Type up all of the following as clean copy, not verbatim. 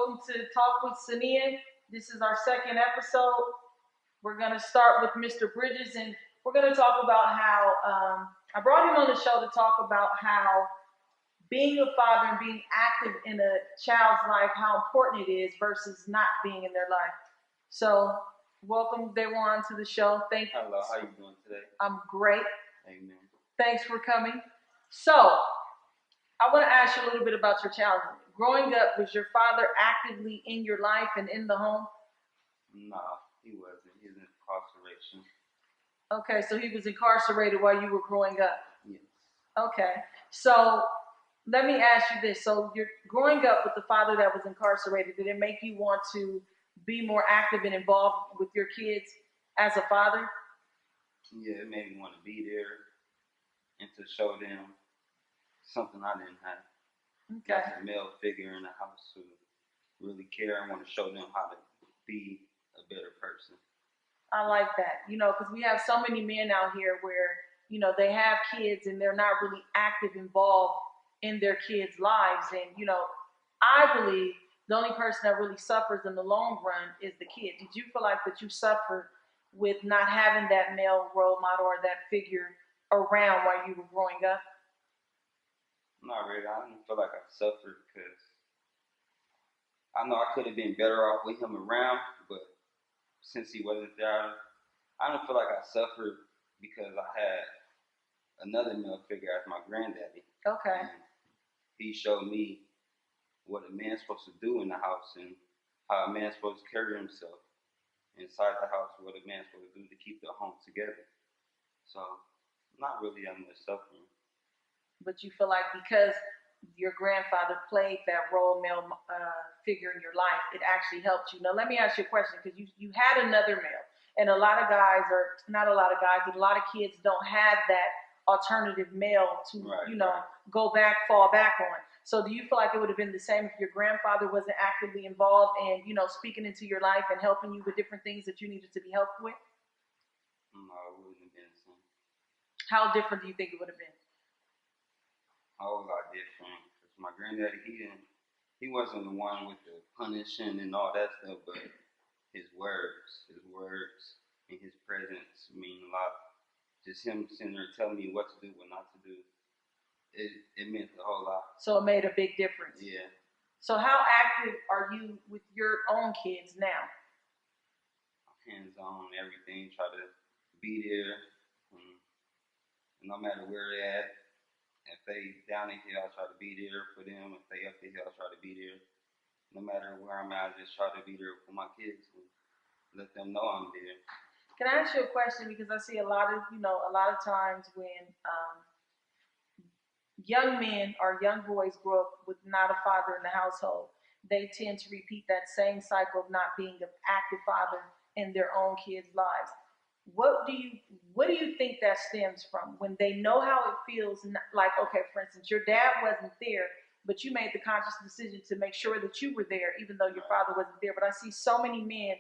Welcome to Talk with Saniyyah. This is our second episode. We're going to start with Mr. Bridges, and we're going to talk about how I brought him on the show to talk about how being a father and being active in a child's life, how important it is versus not being in their life. So, welcome, Dewan, to the show. Thank you. Hello, how you doing today? I'm great. Amen. Thanks for coming. So, I want to ask you a little bit about your childhood. Growing up, was your father actively in your life and in the home? No, he wasn't. He was in incarceration. Okay, so he was incarcerated while you were growing up. Yes. Okay, so let me ask you this. So you're growing up with the father that was incarcerated. Did it make you want to be more active and involved with your kids as a father? Yeah, it made me want to be there and to show them something I didn't have. Okay. As a male figure in the house who really care and want to show them how to be a better person. I like that, because we have so many men out here where, they have kids and they're not really active, involved in their kids' lives. And, I believe the only person that really suffers in the long run is the kid. Did you feel like that you suffered with not having that male role model or that figure around while you were growing up? Not really. I didn't feel like I suffered because I know I could have been better off with him around, but since he wasn't there, I don't feel like I suffered because I had another male figure as my granddaddy. Okay. And he showed me what a man's supposed to do in the house and how a man's supposed to carry himself inside the house, what a man's supposed to do to keep the home together. So, not really that much suffering. But you feel like because your grandfather played that role male figure in your life, it actually helped you. Now, let me ask you a question, because you had another male, and a lot of guys, or not a lot of guys, but a lot of kids don't have that alternative male to, go back, fall back on. So do you feel like it would have been the same if your grandfather wasn't actively involved and, speaking into your life and helping you with different things that you needed to be helped with? No, it wouldn't have been the same. How different do you think it would have been? A whole lot different. Because my granddaddy, he wasn't the one with the punishing and all that stuff, but his words and his presence mean a lot. Just him sitting there telling me what to do, what not to do. It meant a whole lot. So it made a big difference. Yeah. So how active are you with your own kids now? Hands-on, everything. Try to be there. No matter where they're at. If they down the hill, I try to be there for them. If they up the hill, I try to be there. No matter where I'm at, I just try to be there for my kids and let them know I'm there. Can I ask you a question? Because I see a lot of times when young men or young boys grow up with not a father in the household, they tend to repeat that same cycle of not being an active father in their own kids' lives. What do you think that stems from? When they know how it feels, like, okay, for instance, your dad wasn't there, but you made the conscious decision to make sure that you were there, even though your father wasn't there. But I see so many men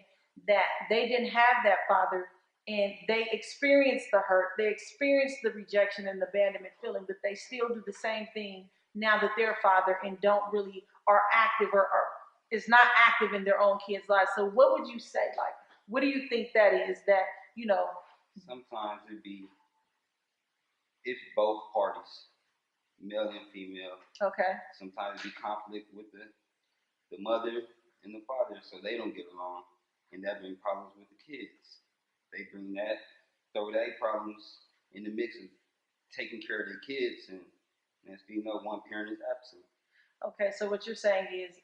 that they didn't have that father, and they experienced the hurt, they experienced the rejection and the abandonment feeling, but they still do the same thing now that they're father and don't really are active or is not active in their own kids' lives. So what would you say? Like, what do you think that is that, Sometimes it's both parties, male and female. Okay. Sometimes it be conflict with the mother and the father, so they don't get along, and that brings problems with the kids. They throw their problems in the mix of taking care of their kids, and next thing you know, one parent is absent. Okay, so what you're saying is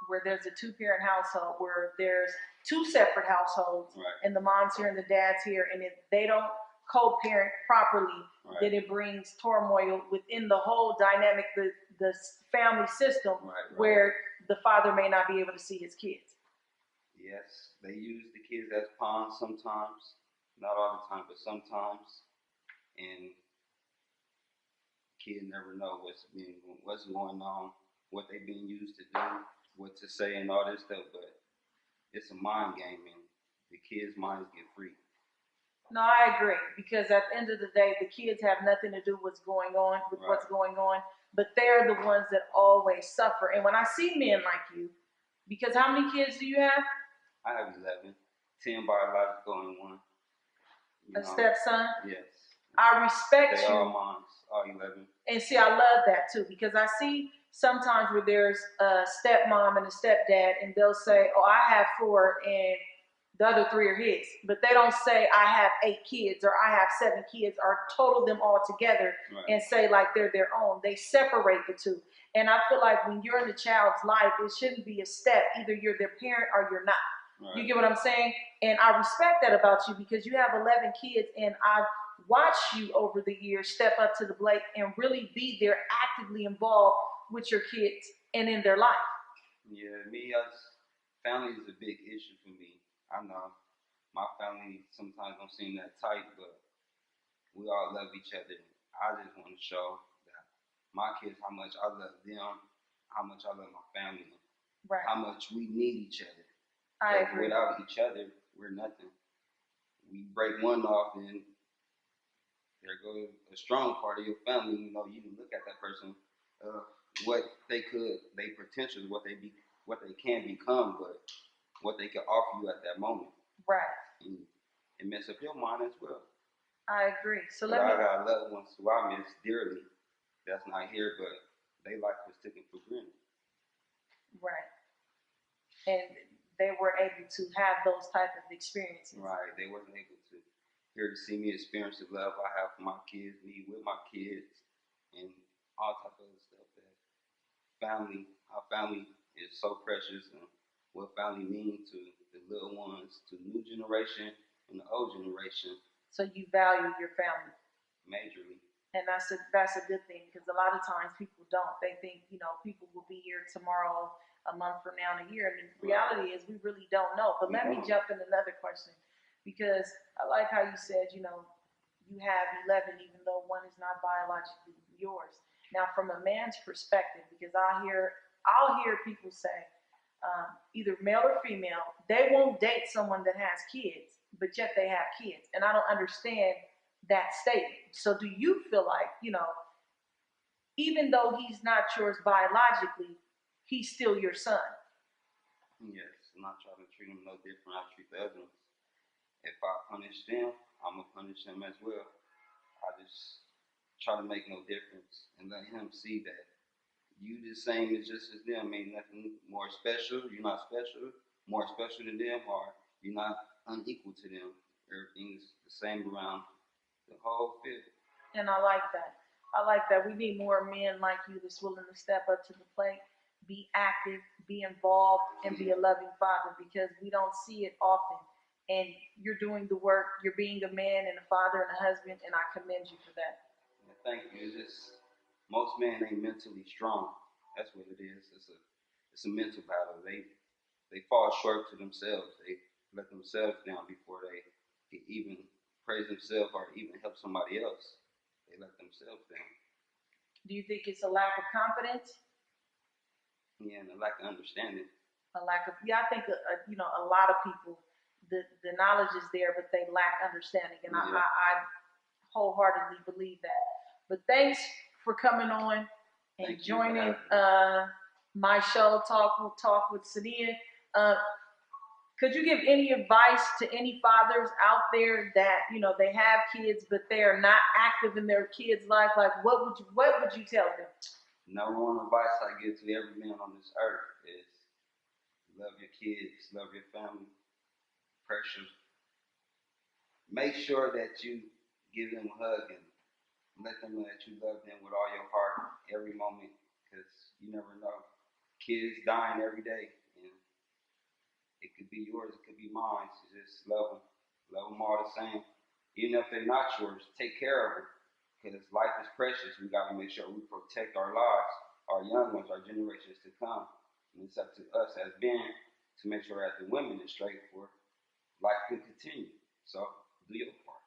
where there's a two-parent household, where there's two separate households, right, and the mom's here and the dad's here, and if they don't co-parent properly, right, then it brings turmoil within the whole dynamic, the family system, right, where the father may not be able to see his kids. Yes, they use the kids as pawns sometimes, not all the time, but sometimes, and kids never know what's going on, what they're being used to do, what to say, and all this stuff. But it's a mind game, and the kids' minds get free. No, I agree, because at the end of the day, the kids have nothing to do with what's going on. Right. What's going on. but they're the ones that always suffer. And when I see men like you, because how many kids do you have? I have 11, 10 biological and one. A stepson? Yes. I respect they you. They all mine, all 11. And see, I love that too, because I see sometimes where there's a stepmom and a stepdad, and they'll say, "Oh, I have 4, and the other 3 are his." But they don't say, "I have 8 kids," or "I have 7 kids," or total them all together and say like they're their own. They separate the two. And I feel like when you're in the child's life, it shouldn't be a step. Either you're their parent or you're not. Right. You get what I'm saying? And I respect that about you, because you have 11 kids, and I've watched you over the years step up to the plate and really be there, actively involved with your kids and in their life. Yeah, family is a big issue for me. I know my family sometimes don't seem that tight, but we all love each other. I just want to show that my kids how much I love them, how much I love my family, right. How much we need each other. I agree. Without each other, we're nothing. We break one off, and there goes a strong part of your family. You know, you can look at that person, what they potential, what they can become, but what they can offer you at that moment. Right. And it mess up your mind as well. I agree. So I got loved ones who I miss dearly. That's not here, but they life was taken for granted. Right. And they were able to have those type of experiences. Right. They wasn't able to here to see me experience the love I have for my kids, me with my kids, and all type of other stuff. Our family is so precious, and what family means to the little ones, to the new generation and the old generation. So you value your family majorly. And that's a good thing, because a lot of times people don't. They think, people will be here tomorrow, a month from now, and a year. And the reality is we really don't know. But let me jump in another question, because I like how you said, you have 11, even though one is not biologically yours. Now, from a man's perspective, because I'll hear people say, either male or female, they won't date someone that has kids, but yet they have kids. And I don't understand that statement. So do you feel like, even though he's not yours biologically, he's still your son? Yes, and I try to treat him no different. I treat the other ones. If I punish them, I'm going to punish them as well. I just try to make no difference and let him see that you the same as just as them. Ain't nothing more special. You're not special, more special than them, or you're not unequal to them. Everything's the same around the whole field. And I like that. We need more men like you that's willing to step up to the plate, be active, be involved, and be a loving father, because we don't see it often. And you're doing the work. You're being a man and a father and a husband, and I commend you for that. Yeah, thank you. Most men ain't mentally strong. That's what it is. It's a mental battle. They fall short to themselves. They let themselves down before they can even praise themselves or even help somebody else. They let themselves down. Do you think it's a lack of confidence? Yeah, and a lack of understanding. I think a lot of people, the knowledge is there, but they lack understanding, and yeah. I wholeheartedly believe that. But thanks for coming on and joining my show, Talk with Saniyyah. Could you give any advice to any fathers out there that they have kids but they're not active in their kids' life? Like, what would you tell them? Number one advice I give to every man on this earth is love your kids, love your family, precious. Make sure that you give them a hug and let them know that you love them with all your heart every moment, because you never know. Kids dying every day, and it could be yours, it could be mine. So just love them all the same. Even if they're not yours, take care of them, because life is precious. We got to make sure we protect our lives, our young ones, our generations to come. And it's up to us as men to make sure that the women is straight for life can continue. So do your part.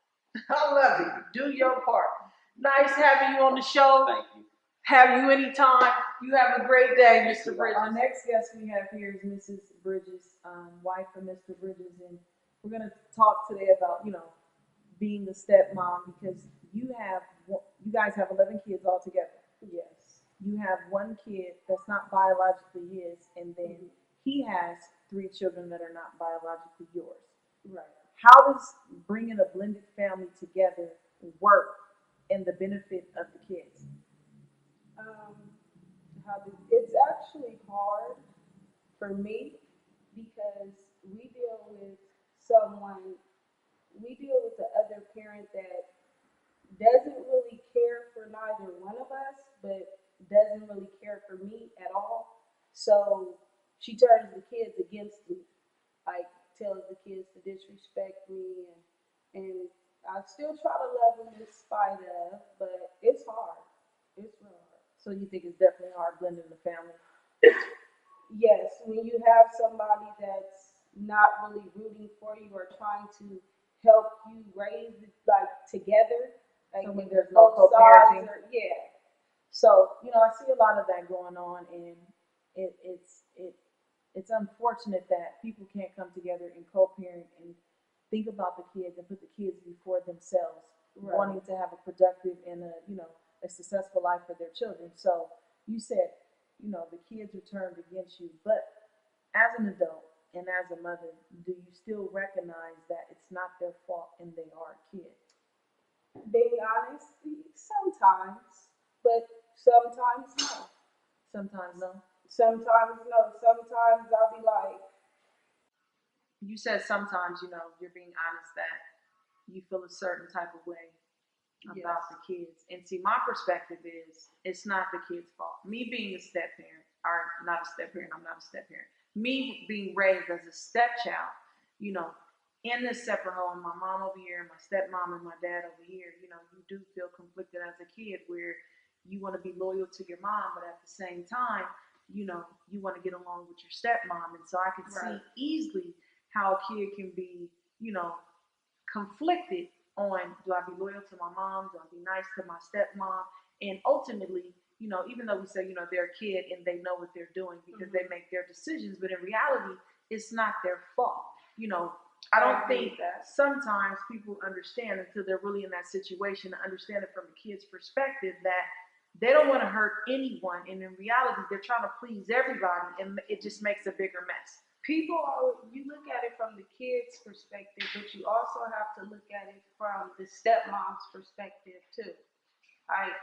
I love it. Do your part. Nice having you on the show. Thank you. Have you anytime. You have a great day, Mr. Bridges. Our next guest we have here is Mrs. Bridges, wife of Mr. Bridges, and we're going to talk today about, being a stepmom, because you guys have 11 kids altogether. Yes. you have one kid that's not biologically his, and then he has 3 children that are not biologically yours. Right. How does bringing a blended family together work in the benefit of the kids? Um, it's actually hard for me because someone, we deal with the other parent that doesn't really care for neither one of us, but doesn't really care for me at all. So she turns the kids against me, like tells the kids to disrespect me, and I still try to love them in spite of, but it's hard. It's real hard. So you think it's definitely hard blending the family? Yes, when you have somebody that's not really rooting for you or trying to help you raise it like together, like So when there's no both co-parenting. sides are, yeah. So, I see a lot of that going on, and it's unfortunate that people can't come together and co-parent and think about the kids and put the kids before themselves, Right. wanting to have a productive and a successful life for their children. So you said, the kids are turned against you, but as an adult and as a mother, do you still recognize that it's not their fault and they are kids? Being honest, sometimes, but sometimes no. Sometimes no. Sometimes no. Sometimes I'll be like, You said sometimes, you're being honest that you feel a certain type of way about yes. the kids. And see, my perspective is it's not the kid's fault. Me being a step parent, or not a step parent, I'm not a step parent. Me being raised as a stepchild, you know, in this separate home, my mom over here, my stepmom, and my dad over here, you do feel conflicted as a kid where you want to be loyal to your mom, but at the same time, you want to get along with your stepmom. And so I can see Right. easily how a kid can be, conflicted on, do I be loyal to my mom? Do I be nice to my stepmom? And ultimately, even though we say, they're a kid and they know what they're doing because they make their decisions, but in reality, it's not their fault. I don't think that sometimes people understand until they're really in that situation to understand it from a kid's perspective that they don't want to hurt anyone. And in reality, they're trying to please everybody and it just makes a bigger mess. You look at it from the kid's perspective, but you also have to look at it from the stepmom's perspective too. Like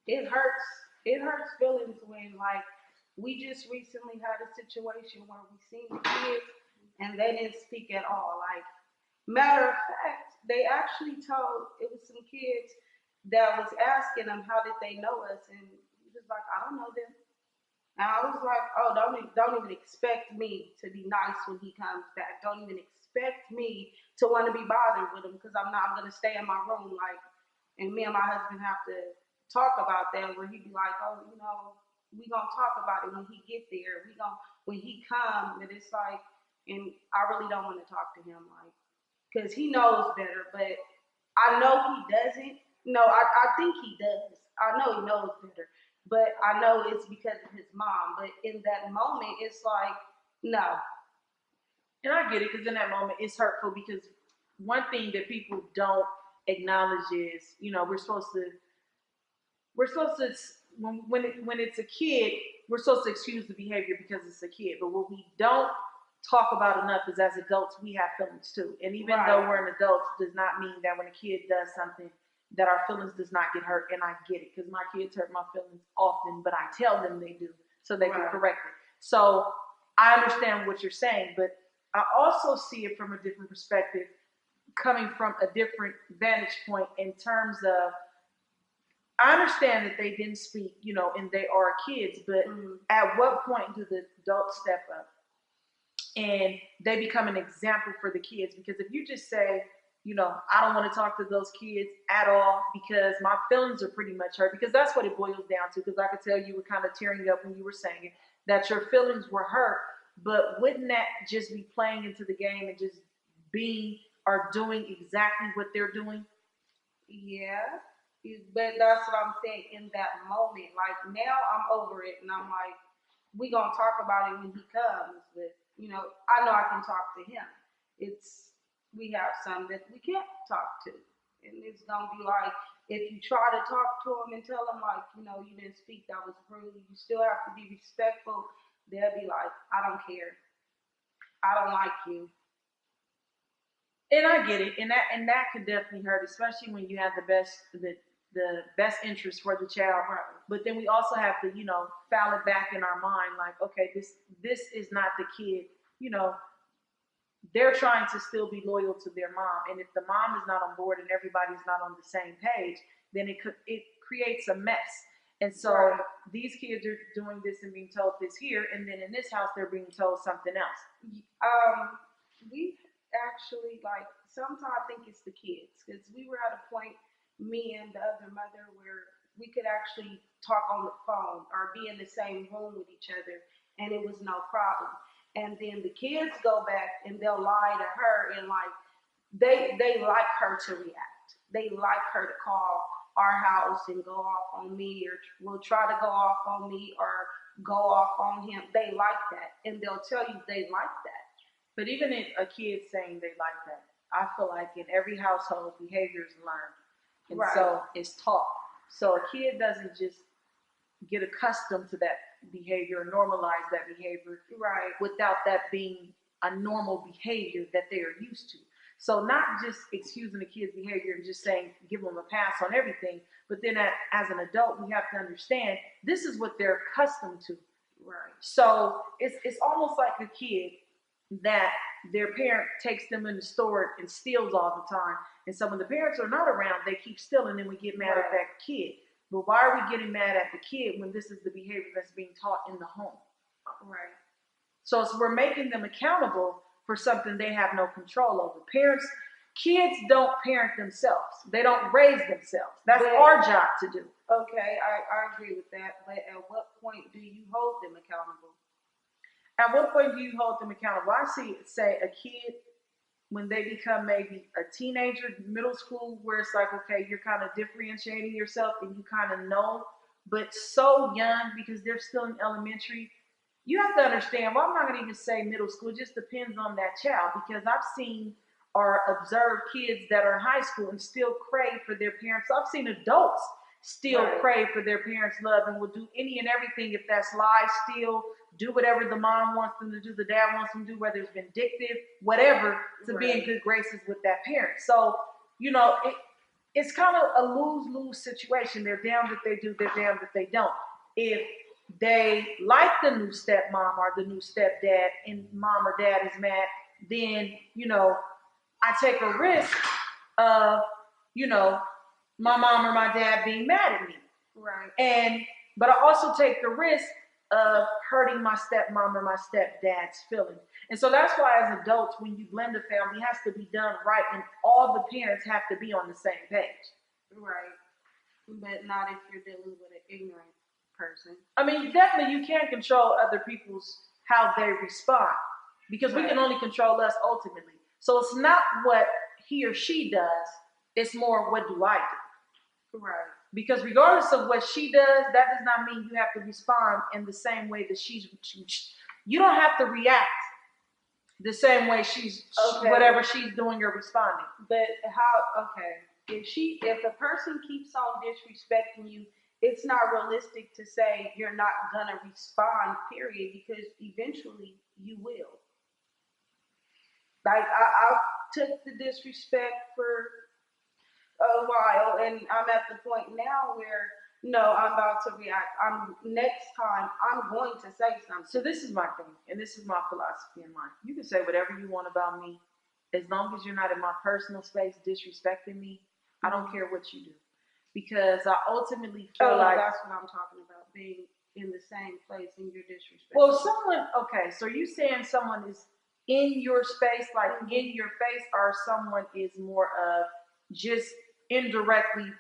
it hurts. It hurts feelings when like we just recently had a situation where we seen the kids and they didn't speak at all. Like matter of fact, they actually told it was some kids that was asking them how did they know us, and he was like, I don't know them. And I was like, oh, don't even expect me to be nice when he comes back. Don't even expect me to want to be bothered with him because I'm gonna stay in my room like. And me and my husband have to talk about that where he'd be like, oh, we gonna talk about it when he get there. We gonna when he come, and it's like, and I really don't want to talk to him like because he knows better, but I know he doesn't. No, I think he does. I know he knows better, but I know it's because of his mom. But in that moment, it's like, no. And I get it because in that moment it's hurtful because one thing that people don't acknowledge is, we're supposed to when it's a kid, we're supposed to excuse the behavior because it's a kid. But what we don't talk about enough is as adults we have feelings too. And even though we're an adult, does not mean that when a kid does something that our feelings does not get hurt. And I get it because my kids hurt my feelings often, but I tell them they do so they can correct it. So I understand what you're saying, but I also see it from a different perspective, coming from a different vantage point in terms of I understand that they didn't speak, and they are kids, but at what point do the adults step up and they become an example for the kids? Because if you just say, I don't want to talk to those kids at all because my feelings are pretty much hurt, because that's what it boils down to. Because I could tell you were kind of tearing up when you were saying it, that your feelings were hurt, but wouldn't that just be playing into the game and just being or doing exactly what they're doing? Yeah, but that's what I'm saying in that moment. Like now I'm over it and I'm like, we gonna talk about it when he comes. But I know I can talk to him. It's we have some that we can't talk to. And it's gonna be like if you try to talk to them and tell them, like, you know, you didn't speak, that was rude, you still have to be respectful, they'll be like, I don't care. I don't like you. And I get it, and that could definitely hurt, especially when you have the best interest for the child. Right. But then we also have to, foul it back in our mind, like, okay, this is not the kid. You know, they're trying to still be loyal to their mom, and if the mom is not on board and everybody's not on the same page, then it creates a mess. And so Right. these kids are doing this and being told this here, and then in this house they're being told something else. We actually, like, sometimes I think it's the kids, because we were at a point, me and the other mother, where we could actually talk on the phone or be in the same room with each other, and it was no problem. And then the kids go back and they'll lie to her, and like they like her to react. They like her to call our house and go off on me, or will try to go off on me or go off on him. They like that, and they'll tell you they like that. But even if a kid saying they like that, I feel like in every household, behavior is learned. And Right. so it's taught. So a kid doesn't just get accustomed to that behavior or normalize that behavior Right. without that being a normal behavior that they are used to. So not just excusing the kid's behavior and just saying give them a pass on everything, but then as an adult, we have to understand this is what they're accustomed to. Right. So it's almost like a kid that their parent takes them in the store and steals all the time. And so when the parents are not around, they keep stealing and we get mad at that kid. But why are we getting mad at the kid when this is the behavior that's being taught in the home? Right. So we're making them accountable for something they have no control over. Kids don't parent themselves. They don't raise themselves. That's our job to do. Okay, I agree with that. But at what point do you hold them accountable? At what point do you hold them accountable? I say a kid, when they become maybe a teenager, middle school, where it's like, okay, you're kind of differentiating yourself and you kind of know, but so young because they're still in elementary. You have to understand, well, I'm not going to even say middle school, it just depends on that child, because I've seen or observed kids that are in high school and still crave for their parents. I've seen adults still crave for their parents' love and will do any and everything, if that's lie, steal, do whatever the mom wants them to do, the dad wants them to do, whether it's vindictive, whatever, to be in good graces with that parent. So, it's kind of a lose-lose situation. They're damned if they do, they're damned if they don't. If they like the new stepmom or the new stepdad and mom or dad is mad, then, I take a risk of, my mom or my dad being mad at me. Right. But I also take the risk of hurting my stepmom or my stepdad's feelings. And so that's why as adults, when you blend a family, it has to be done right, and all the parents have to be on the same page. Right. But not if you're dealing with an ignorant person. I mean, definitely you can't control other people's, how they respond, because we can only control us ultimately. So it's not what he or she does, it's more what do I do. Right. Because regardless of what she does, that does not mean you have to respond in the same way that you don't have to react the same way whatever she's doing, you're responding. But if a person keeps on disrespecting you, it's not realistic to say you're not gonna respond, period, because eventually you will. Like I took the disrespect for a while, and I'm at the point now where no, I'm about to react. Next time I'm going to say something. So this is my thing, and this is my philosophy in mind. You can say whatever you want about me, as long as you're not in my personal space disrespecting me. I don't care what you do, because I ultimately feel that's what I'm talking about, being in the same place and you're disrespecting. Well, so you saying someone is in your space, like in your face, or someone is more of just indirectly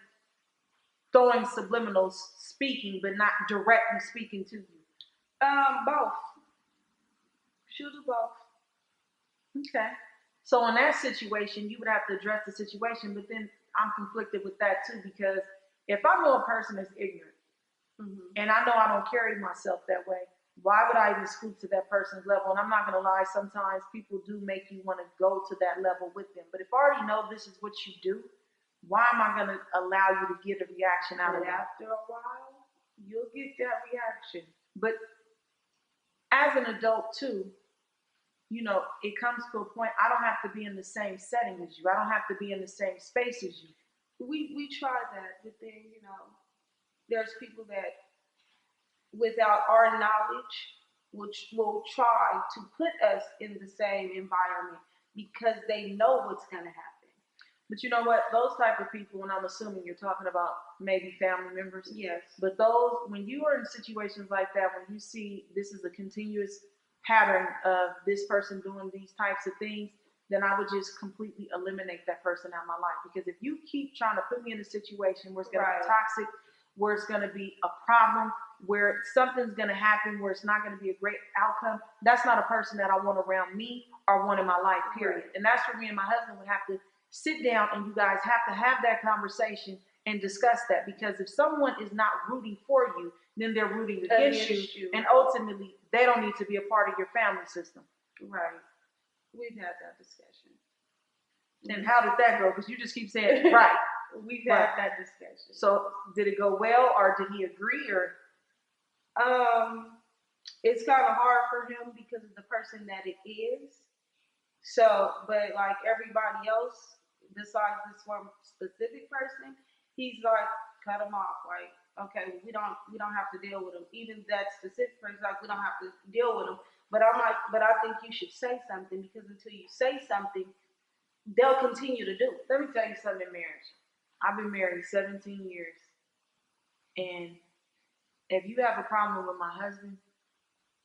throwing subliminals, speaking, but not directly speaking to you? Both. Should do both. Okay. So in that situation, you would have to address the situation, but then I'm conflicted with that too, because if I know a person is ignorant, and I know I don't carry myself that way, why would I even stoop to that person's level? And I'm not going to lie, sometimes people do make you want to go to that level with them. But if I already know this is what you do, Why am I going to allow you to get a reaction out of But it? after a while, you'll get that reaction. But as an adult too, you know, it comes to a point, I don't have to be in the same setting as you. I don't have to be in the same space as you. We try that, but then, you know, there's people that, without our knowledge, which will try to put us in the same environment because they know what's going to happen. But you know what? Those type of people, and I'm assuming you're talking about maybe family members. Yes. But those, when you are in situations like that, when you see this is a continuous pattern of this person doing these types of things, then I would just completely eliminate that person out of my life. Because if you keep trying to put me in a situation where it's going to be toxic, where it's going to be a problem, where something's going to happen, where it's not going to be a great outcome, that's not a person that I want around me or want in my life, period. And that's where me and my husband would have to sit down, and you guys have to have that conversation and discuss that. Because if someone is not rooting for you, then they're rooting against you, and ultimately they don't need to be a part of your family system. Right. We've had that discussion. And how did that go? Because you just keep saying right. We've had that discussion. So did it go well, or did he agree, or? It's kind of hard for him because of the person that it is. So, but like everybody else, besides this one specific person, he's like, cut him off. Like, okay, we don't have to deal with him. Even that specific person, like, we don't have to deal with him. But I'm like, but I think you should say something, because until you say something, they'll continue to do it. Let me tell you something in marriage. I've been married 17 years. And if you have a problem with my husband,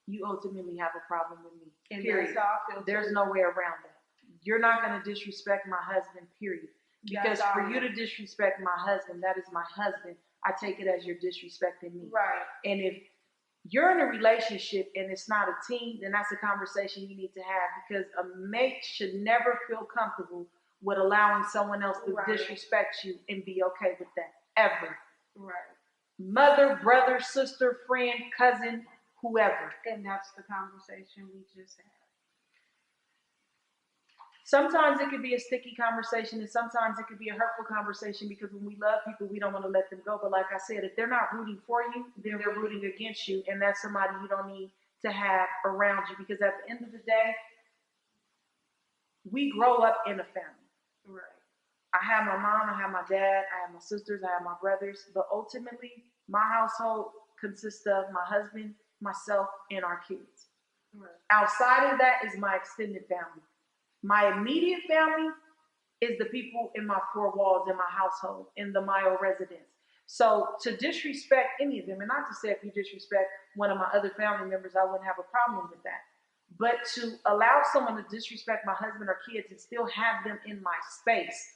you ultimately have a problem with me. And period. that's how I feel. There's no way around that. You're not going to disrespect my husband, period. Because for you to disrespect my husband, that is my husband, I take it as you're disrespecting me. Right. And if you're in a relationship and it's not a team, then that's a conversation you need to have, because a mate should never feel comfortable with allowing someone else to disrespect you and be okay with that, ever. Right. Mother, brother, sister, friend, cousin, whoever. And that's the conversation we just had. Sometimes it could be a sticky conversation, and sometimes it could be a hurtful conversation, because when we love people, we don't want to let them go. But like I said, if they're not rooting for you, then they're rooting against you, and that's somebody you don't need to have around you. Because at the end of the day, we grow up in a family. Right. I have my mom, I have my dad, I have my sisters, I have my brothers, but ultimately, my household consists of my husband, myself, and our kids. Right. Outside of that is my extended family. My immediate family is the people in my four walls in my household, in the Mayo residence. So to disrespect any of them, and not to say if you disrespect one of my other family members, I wouldn't have a problem with that. But to allow someone to disrespect my husband or kids and still have them in my space,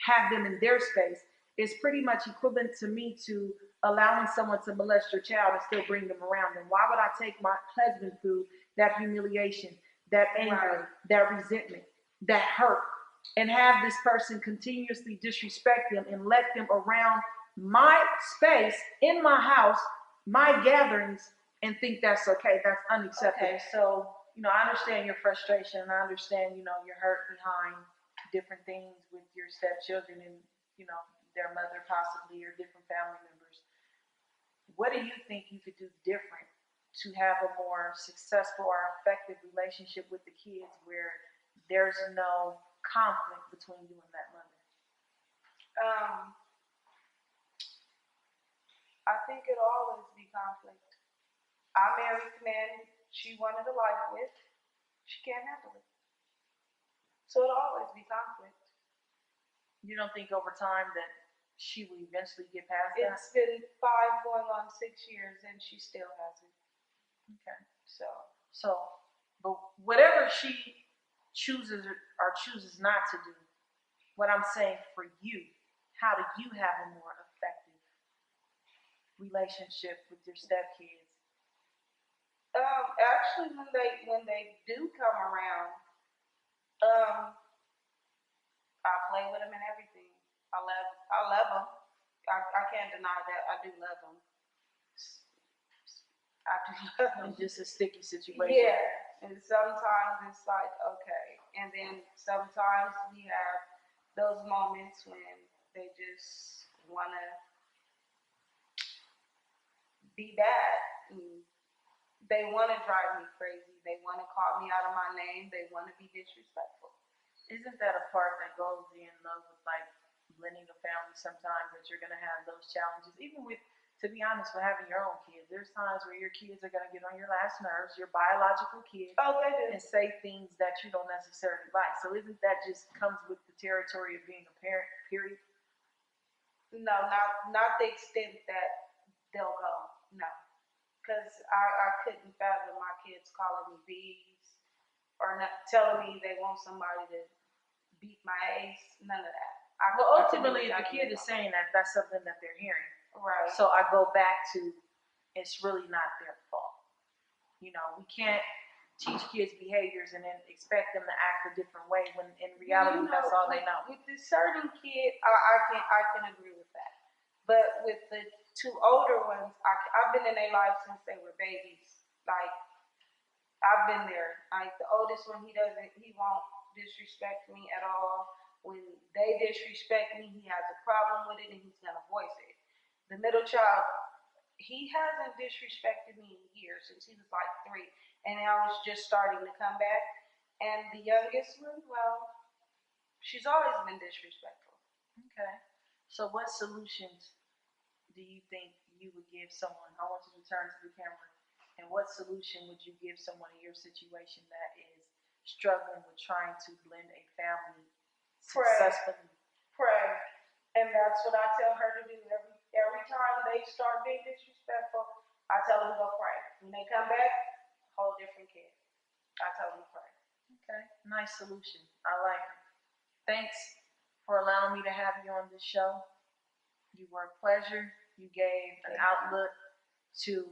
have them in their space, is pretty much equivalent to me to allowing someone to molest your child and still bring them around. And why would I take my husband through that humiliation, that anger, that resentment, that hurt, and have this person continuously disrespect them and let them around my space, in my house, my gatherings, and think that's okay? That's unacceptable. Okay, so, I understand your frustration, and I understand, your hurt behind different things with your stepchildren and, their mother possibly, or different family members. What do you think you could do different to have a more successful or effective relationship with the kids, where there's no conflict between you and that mother? I think it'll always be conflict. I married the man she wanted a life with. She can't handle it. So it'll always be conflict. You don't think over time that she will eventually get past that? It's been 5 going on 6 years, and she still hasn't. Okay. So, but whatever she chooses or chooses not to do, what I'm saying for you, how do you have a more effective relationship with your stepkids? Actually, when they do come around, I play with them and everything. I love them. I can't deny that. I do love them. I do love them. It's just a sticky situation. Yeah, and sometimes it's like, okay. And then sometimes we have those moments when They just want to be bad. And they want to drive me crazy. They want to call me out of my name. They want to be disrespectful. Isn't that a part that goes in love with like blending a family sometimes, that you're gonna have those challenges? Even with, to be honest, with having your own kids, there's times where your kids are gonna get on your last nerves, your biological kids, Oh, they do. and say things that you don't necessarily like. So isn't that just comes with the territory of being a parent, period? No, not the extent that they'll go. No, because I couldn't fathom my kids calling me bees or not telling me they want somebody to beat my ace. None of that. Well, ultimately, if the kid is saying that, that's something that they're hearing. Right. So I go back to, it's really not their fault. You know, we can't teach kids behaviors and then expect them to act a different way when in reality that's all they know. With this certain kid, I can agree with that. But with the two older ones, I've been in their life since they were babies. Like, I've been there. Like, the oldest one, he won't disrespect me at all. When they disrespect me, he has a problem with it and he's gonna voice it. The middle child, he hasn't disrespected me in years, since he was like 3, and I was just starting to come back. And the youngest one, well, she's always been disrespectful. Okay. So what solutions do you think you would give someone? I want you to turn to the camera. And what solution would you give someone in your situation that is struggling with trying to blend a family successfully? Pray. And that's what I tell her to do. Every time they start being disrespectful, I tell them to go pray. When they come back, whole different kid. I tell them to pray. Okay, nice solution. I like it. Thanks for allowing me to have you on this show. You were a pleasure. You gave an outlook to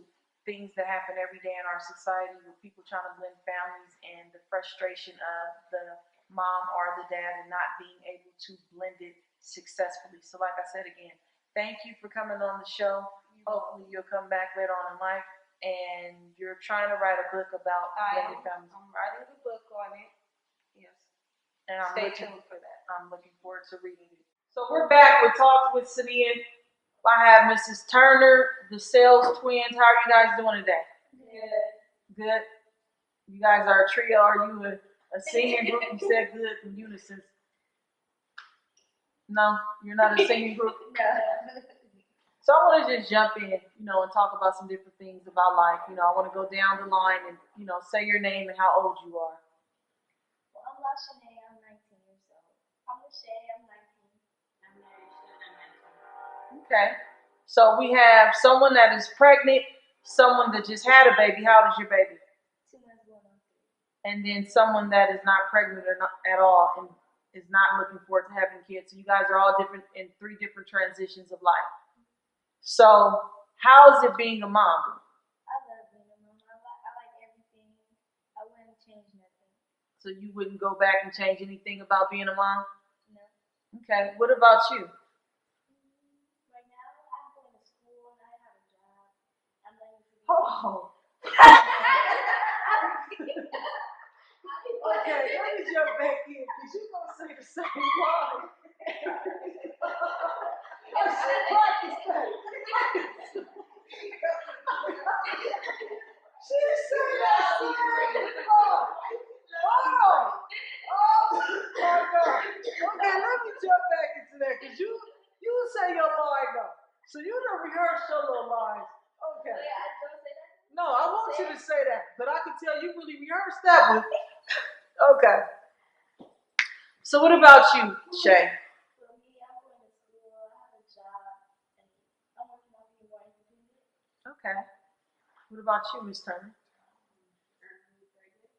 things that happen every day in our society with people trying to blend families and the frustration of the mom or the dad and not being able to blend it successfully. So like I said again, thank you for coming on the show. Hopefully you'll come back later on in life. And you're trying to write a book about blended families. I'm writing a book on it. Yes. And Stay tuned for that. I'm looking forward to reading it. So we're back with Talks with Saniyyah. I have Mrs. Turner, the Sales Twins. How are you guys doing today? Good. Good. You guys are a trio. Are you a singing group? You said good in unison. No, you're not a singing group. So I want to just jump in, and talk about some different things about life. I want to go down the line and, say your name and how old you are. Well, I'm Lashanae, I'm 19 years old. I'm Lachey, I'm 19. I'm Marisha, I'm 19. Okay. So we have someone that is pregnant, someone that just had a baby. How old is your baby? 2 months going on 3. And then someone that is not pregnant or not at all and is not looking forward to having kids. So you guys are all different in 3 different transitions of life. So how is it being a mom? I love being a mom. I like everything. I wouldn't change nothing. So you wouldn't go back and change anything about being a mom? No. Okay. What about you? Right now, I'm going to school and I have a job. I'm learning to be. Oh. Okay, let me jump back in because you're going to say the same line. She said that same line. Oh my God. Okay, let me jump back into that because you say your line though. So you done rehearsed your little lines. Okay. Yeah, I don't say that. No, I want you to say that, but I can tell you really rehearsed that one. Okay. So what about you, Shay? For me, I'm going to school. I have a job. And I'm working on being more independent. Okay. What about you, Miss Turner? Currently pregnant.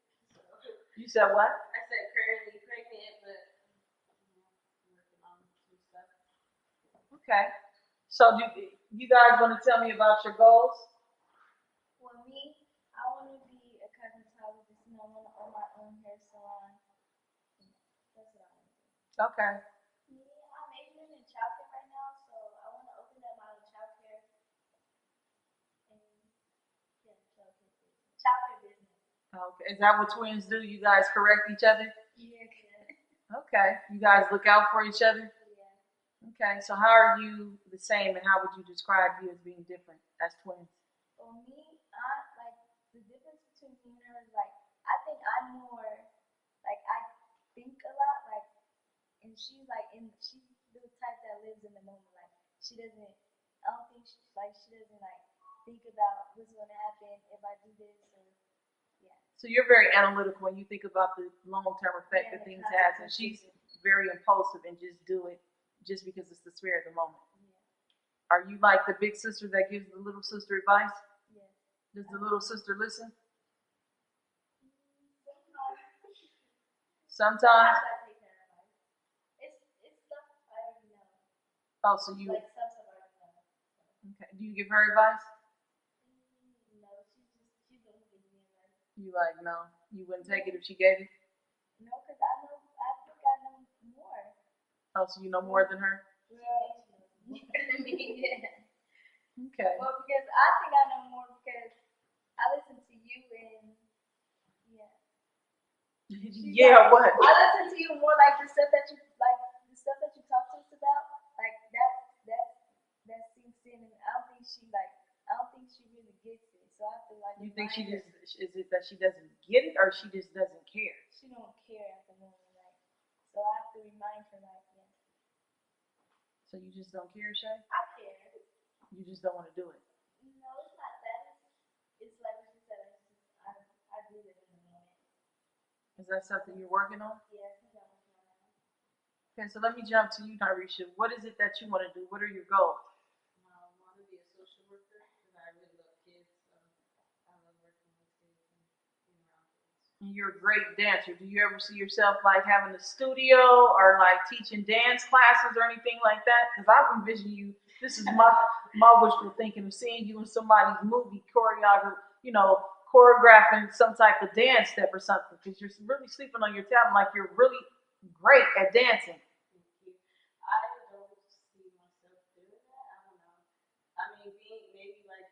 You said what? I said currently pregnant, but working on some stuff. Okay. So do you guys want to tell me about your goals? For me, I want to be a cosmetologist and I want to own my own hair salon. That's what I want to do. Okay. Me, I'm majoring in childcare right now, so I want to open up my own childcare and childcare business. Okay. Is that what twins do? You guys correct each other? Yeah. Okay. You guys look out for each other? Yeah. Okay, so how are you the same, and how would you describe you as being different as twins? For me, like the difference between me and her is like I think I'm more like I think a lot, like, and she's the type that lives in the moment. Like she doesn't, I don't think she doesn't like think about what's gonna happen if I do this or yeah. So you're very analytical when you think about the long-term effect Yeah, that the things has, and consequences. she's very impulsive and just do it just because it's the spirit of the moment. Yeah. Are you like the big sister that gives the little sister advice? Yeah. Does the little sister listen? Sometimes Sometimes. I take her advice. It's stuff I already know. Oh, so you Like some stuff I already know. okay? Do you give her advice? No, she don't give me advice. You like no? You wouldn't take it if she gave it? No, cause I think I know more. Oh, so you know more than her? Well, yeah. Okay. Well, because I think I know more because I listen to you and yeah. Yeah. What? I listen to you more like the stuff that you talk to us about. Like that sinks in, and I don't think she really gets it. So I feel like You think she remind her. just is it that she doesn't get it, or she just doesn't care? She don't care at the moment, like. So I have to remind her, like, yeah. So you just don't care, Shay? I care. You just don't want to do it. No, it's not that. It's like what you said. It's just, I do it in the moment. Is that something you're working on? Yeah, I think I'm working on that. Okay, so let me jump to you, Narisha. What is it that you want to do? What are your goals? I want to be a social worker because I really love kids. So I love working with kids and being around kids. And you're a great dancer. Do you ever see yourself like having a studio or like teaching dance classes or anything like that? Because I envision you. This is my wishful thinking of seeing you in somebody's movie choreographer, choreographing some type of dance step or something. Because you're really sleeping on your talent. Like you're really great at dancing. Thank you. I don't see myself doing that. I don't know. I mean, being maybe like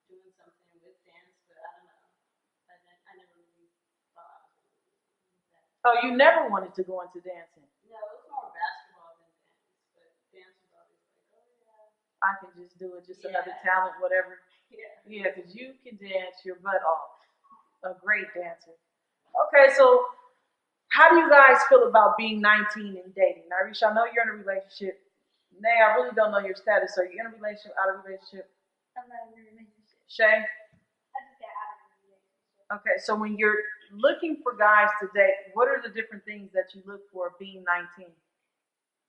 doing something with dance, but I don't know. I never really thought I was going to do something like that. Oh, you never wanted to go into dancing. No, it was more basketball than dance, but dance was always like, oh yeah. I can just do it, just another Yeah. talent, whatever. Yeah. Yeah, because you can dance your butt off. A great dancer. Okay, so how do you guys feel about being 19 and dating? Now, Risha, I know you're in a relationship. Nay, I really don't know your status. Are you in a relationship, out of a relationship? I'm not in a relationship. Shay? I just got out of a relationship. Okay, so when you're looking for guys to date, what are the different things that you look for being 19?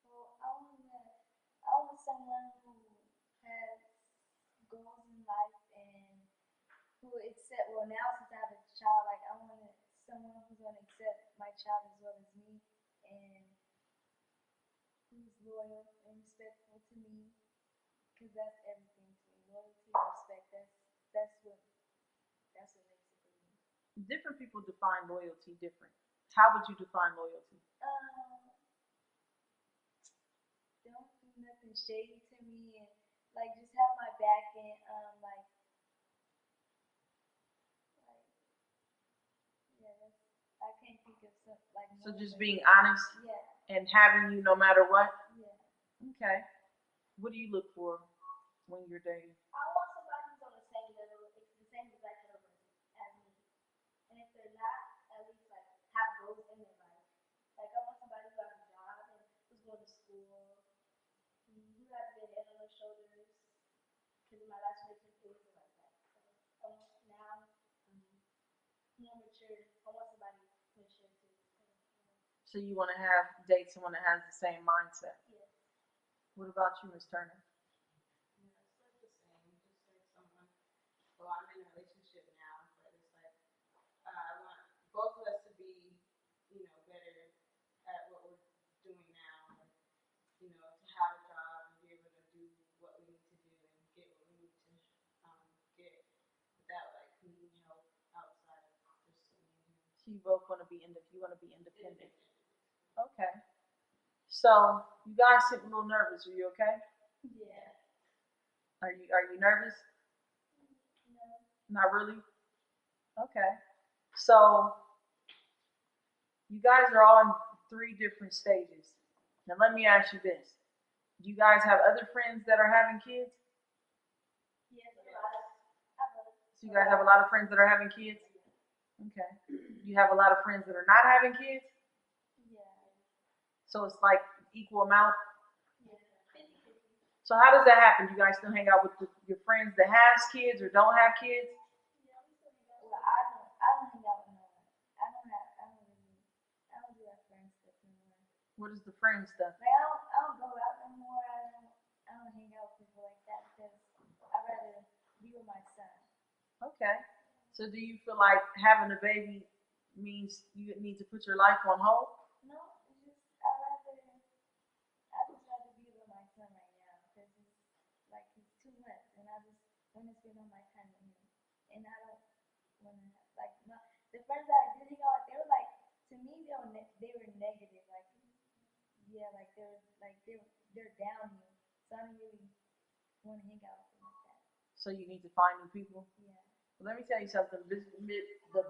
Well, I want someone who has goals in life and who accept. Well, now since I have a child, like I want someone who's gonna accept my child as well as me, and who's loyal and respectful to me, because that's everything to me. Loyalty and respect. That's what makes it for me. Different people define loyalty different. How would you define loyalty? Don't do nothing shady to me, and like just have my back and yeah, I can't think of something like. So just being honest Yeah. and having you no matter what? Yeah. Okay. What do you look for when you're dating? I want somebody who's on the same level, the same exact level as me. And if they're not, at least like have goals in their life. Like I want somebody who has a job and who's going to school, who has their head on their shoulders. Because in my last relationship, it wasn't like that. So I want now more mature. I want somebody mature too. So you want to date someone that has the same mindset. Yeah. What about you, Ms. Turner? Yeah, it's like the same. Just like someone. Well, I'm in a relationship now, but it's like I want both of us to be, better at what we're doing now. Like, to have a job and be able to do what we need to do and get what we need to get without like needing help outside of just me and him. So you both want to be independent. Okay. So you guys seem a little nervous. Are you okay? Yeah. Are you nervous? No. Not really? Okay. So you guys are all in 3 different stages. Now let me ask you this. Do you guys have other friends that are having kids? Yes, a lot. I have So you guys have a lot of friends that are having kids? Okay. You have a lot of friends that are not having kids? yeah. So it's like equal amount? Yeah. 50-50. So how does that happen? You guys still hang out with your friends that has kids or don't have kids? Yeah, we still hang out. Well, I don't hang out with no one. I don't do that friend stuff anymore. What is the friend stuff? Like I don't go out no more. I don't hang out with people like that because I'd rather be with my son. Okay. So do you feel like having a baby means you need to put your life on hold? No, it's just I just rather be with my son right now because he's 2 months and I just want to spend all my time with him. And I don't want to like no, the friends that I did hang out with, they were like to me they were negative like yeah they're down here, so I don't really want to hang out with them like that. So you need to find new people? Yeah. Well, let me tell you something. The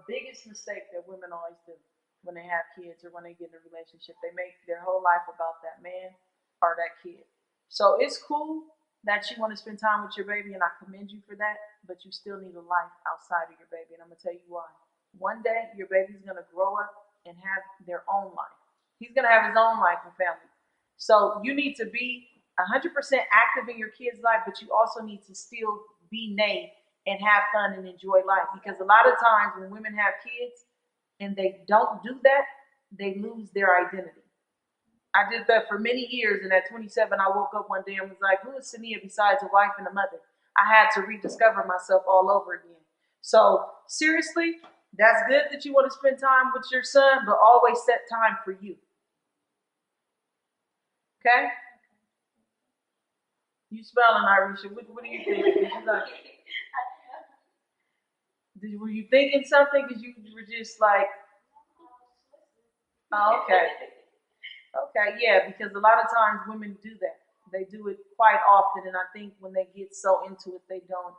biggest mistake that women always do when they have kids or when they get in a relationship, they make their whole life about that man or that kid. So it's cool that you want to spend time with your baby, and I commend you for that, but you still need a life outside of your baby, and I'm going to tell you why. One day, your baby's going to grow up and have their own life. He's going to have his own life and family. So you need to be 100% active in your kid's life, but you also need to still be Nate and have fun and enjoy life. Because a lot of times when women have kids and they don't do that, they lose their identity. I did that for many years, and at 27, I woke up one day and was like, who is Saniyyah besides a wife and a mother? I had to rediscover myself all over again. So, seriously, that's good that you want to spend time with your son, but always set time for you. Okay? You smiling, Irisha. What are you thinking? Were you thinking something? Because you were just like, oh, okay. Okay, yeah, because a lot of times women do that. They do it quite often, and I think when they get so into it, they don't,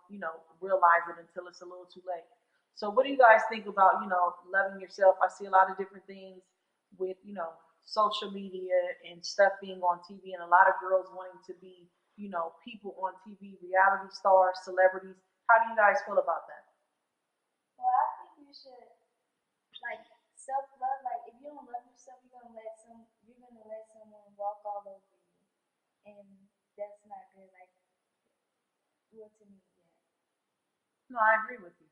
realize it until it's a little too late. So, what do you guys think about, loving yourself? I see a lot of different things with, social media and stuff being on TV, and a lot of girls wanting to be, people on TV, reality stars, celebrities. How do you guys feel about that? Well, I think you should like self love. Like if you don't love yourself, you're gonna let someone walk all over you, and that's not good. Like well to me, yeah. No, I agree with you.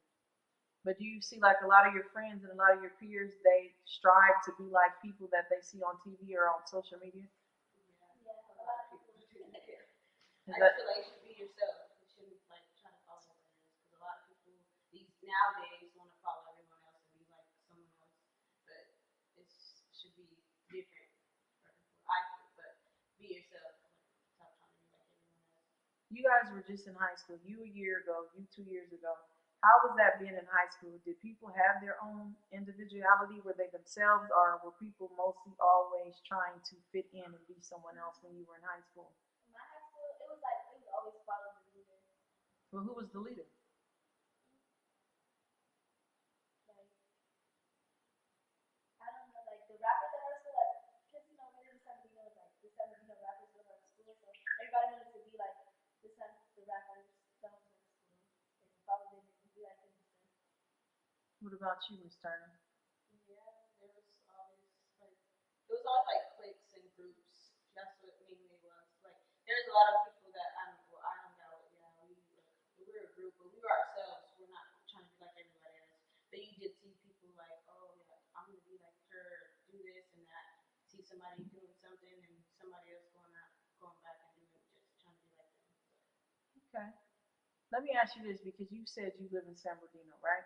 But do you see like a lot of your friends and a lot of your peers, they strive to be like people that they see on TV or on social media? Yeah, a lot of people do that. Is I that just feel like you should be yourself. You shouldn't like try to follow everyone else because a lot of people these nowadays want to follow everyone else and be like someone else, but it should be different. I think, but be yourself. Stop trying to be like everyone else. you guys were just in high school, you a year ago, you 2 years ago. How was that being in high school? Did people have their own individuality? Were they themselves, or were people mostly always trying to fit in and be someone else when you were in high school? In my high school, it was always follow the leader. Well, who was the leader? Like I don't know, like the rappers at our school, like because we didn't San Bernardino, like the San Bernardino rappers go to our school, so everybody wanted to be like the rappers that went to our school and follow them and be like them and stuff. What about you, Miss Turner? Yeah, there was always like cliques and groups. That's what mainly it was. Like there's a lot of people that I hung out with. Yeah, we were a group, but we were ourselves. We're not trying to be like everybody else. But you did see people like, oh yeah, I'm gonna be like her, do this and that. See somebody doing something and somebody else going back and doing just trying to be like them. Okay. Let me ask you this because you said you live in San Bernardino, right?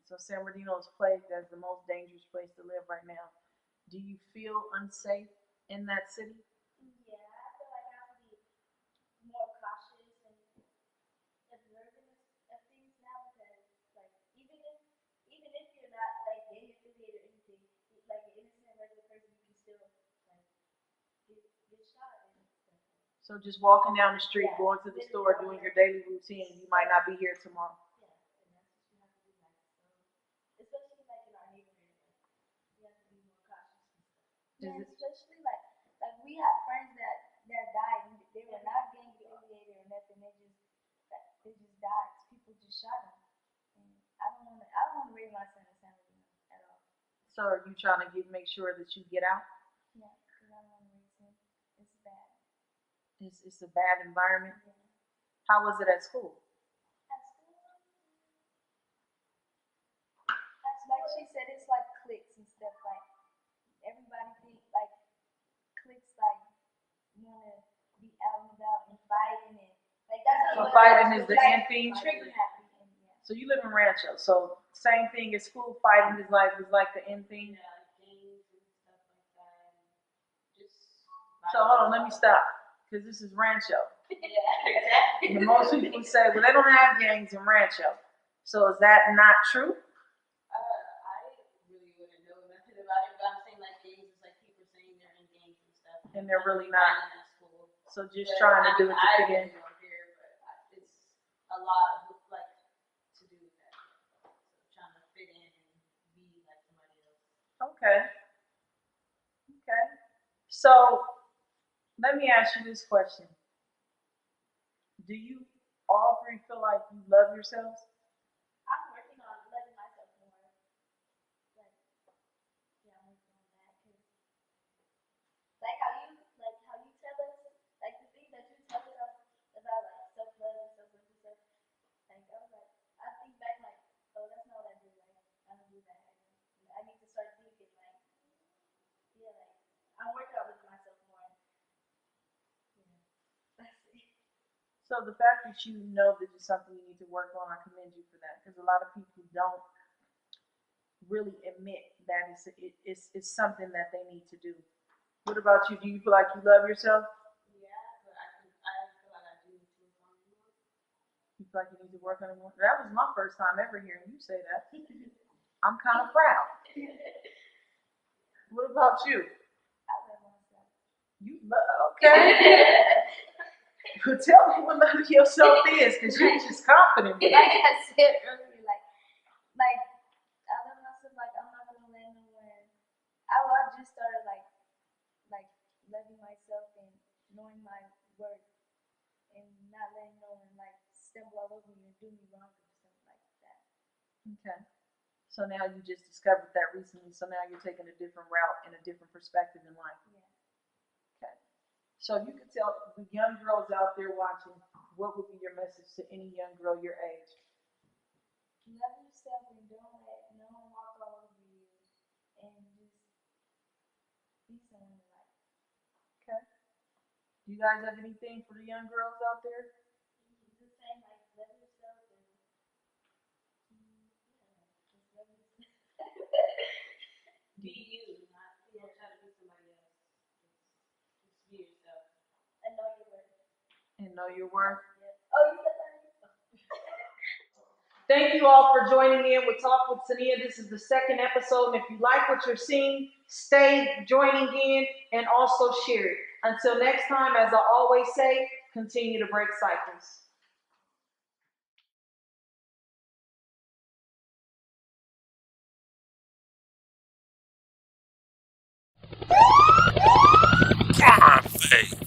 So San Bernardino is plagued as the most dangerous place to live right now. Do you feel unsafe in that city? Yeah, I feel like I have to be more cautious and observant of things now because like even if you're not like gang affiliated or anything, like an innocent regular person, you can still like get shot and stuff. So just walking down the street, Yeah, going to the literally store, walking doing your down. daily routine, you might not be here tomorrow. Yeah, and that's what you have to do like so, especially like in our neighborhood, like you have to be more cautious and stuff. Is Yeah, it? especially like we have friends that died and they just died. People just shot them. And I don't want to raise my son in San Marino at all. So are you trying to make sure that you get out? Yeah, because I don't want to raise him. It's bad. It's a bad environment. Yeah. How was it at school? At school, that's like she said, it's like cliques and stuff. Like everybody think like cliques like wanna be out and about and fighting and like that's So what fighting is the like, end thing? trigger happy and yeah. So you live in Rancho. So same thing as school, fighting is like the end thing. Yeah, like games and stuff like that. And just So hold on, let me stop. Because this is Rancho. Yeah, exactly. And most people say, well, they don't have gangs in Rancho. So is that not true? I really wouldn't know nothing about it, but I'm saying like games is like people saying they're in games and stuff. And they're really not. At school. So just But, trying to do it to I fit in. don't care, but it's a lot of like to do with that. So trying to fit in and be like somebody else. Okay. Okay. So let me ask you this question. Do you all three feel like you love yourselves? I'm working on loving myself more. Like, yeah, I'm working on that because, like how you tell us, like the things that you tell us about like self love and stuff like stuff. Like I was like, I think back like, oh, that's not what I do. Like I don't do that. I need to start thinking like, yeah, like I'm working on loving myself more. Yeah, that's it. So the fact that you know that it's something you need to work on, I commend you for that. Because a lot of people don't really admit that it's something that they need to do. What about you? Do you feel like you love yourself? Yeah, but I feel like I do need to work on it more. You feel like you need to work on it more? That was my first time ever hearing you say that. I'm kind of proud. What about you? I love myself. You love, okay. Well, tell me what love yourself is, because you're just confident with Like it. I said earlier, like I love myself. Like I'm not gonna let no one. I just started like loving myself and knowing my worth and not letting no one like stumble all over me and do me wrong or something like that. Okay. So now you just discovered that recently, so now you're taking a different route and a different perspective in life. Yeah. Okay. So you could tell the young girls out there watching, what would be your message to any young girl your age? Love yourself and don't let no one walk all over you and just be someone you like. Okay. Do you guys have anything for the young girls out there? Just saying like love yourself and just love yourself. Be you, not try to be somebody else. Just be yourself. And know your worth. And know your worth. Yeah. Oh, you said that. Thank you all for joining in with Talk with Saniyyah. This is the second episode. And if you like what you're seeing, stay joining in and also share it. Until next time, as I always say, continue to break cycles. Come on, Faith.